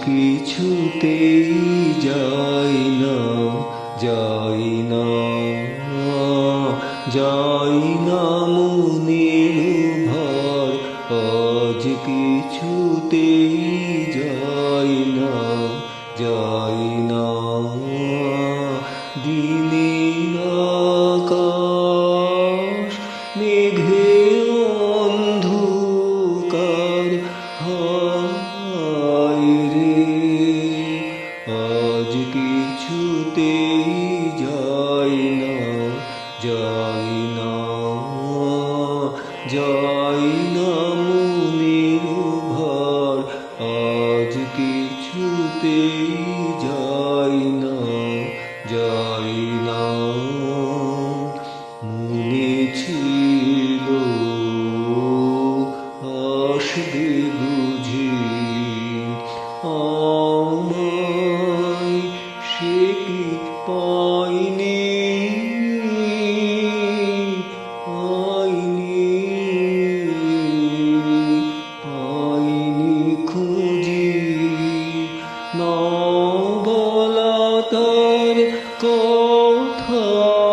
কিছুতেই যায় না, যায় না, যায় না মনের ভার, আজ কিছুতেই যায় না, যায় না। দিনের আকাশ মেঘে অন্ধকার, হায় রে আজ কিছুতেই যায় না, যায় না, যায় না মনের ভার, আজ কিছুতেই যায় না, যায় না। মনে ছিল আসবে বুঝি আমায়, সে কি পাইনি, পাইনি, পাইনি খুঁজি। না বলা তার কথাখানি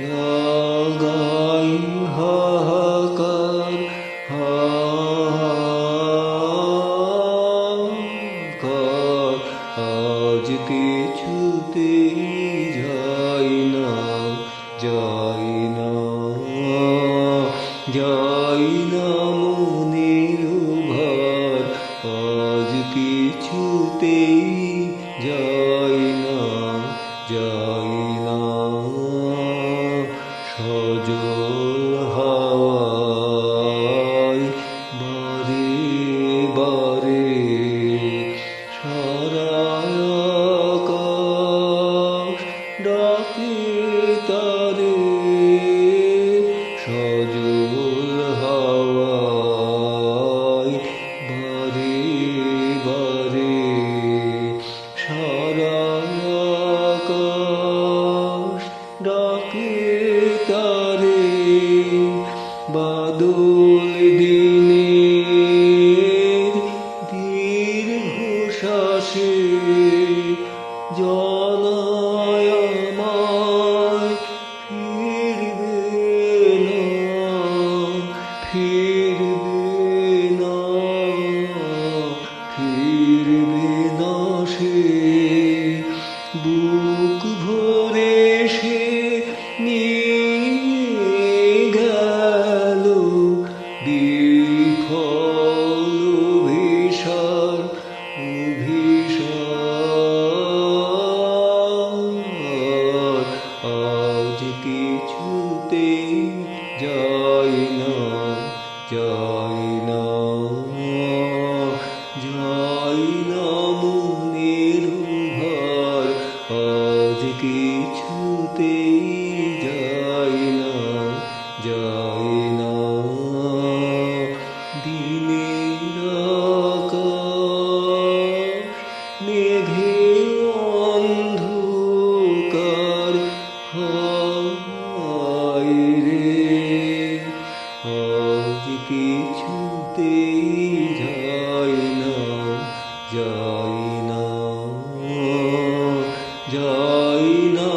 জাগাই হাহাকার, হাহাকার। আজ কিছুতেই যায় না, যায় না, যায় না মনের ভার, আজ কিছুতেই যায় না, যায় না। সজল হাওয়ায় বারে বারে সারা আকাশ ডাকে তারে, সজল হাওয়ায় বারে বারে সারা আকাশ ডাকে তারে। বাদল দিনের দীর্ঘ শ্বাসে জানায় আমায় ফিরবে না, ফিরবে না, ফিরবে না সে। বুক ভরে সে নিয়ে গেল বিফল অভিসার, অভিসার। আজ কিছুতেই যায় না, যায় না, যায় না মনের ভার, আজ কিছুতেই যায় না, যায় না। দিনের আকাশ মেঘে অন্ধকার, হায় রে আজ কিছুতেই যায় না, যায় না, যায় না।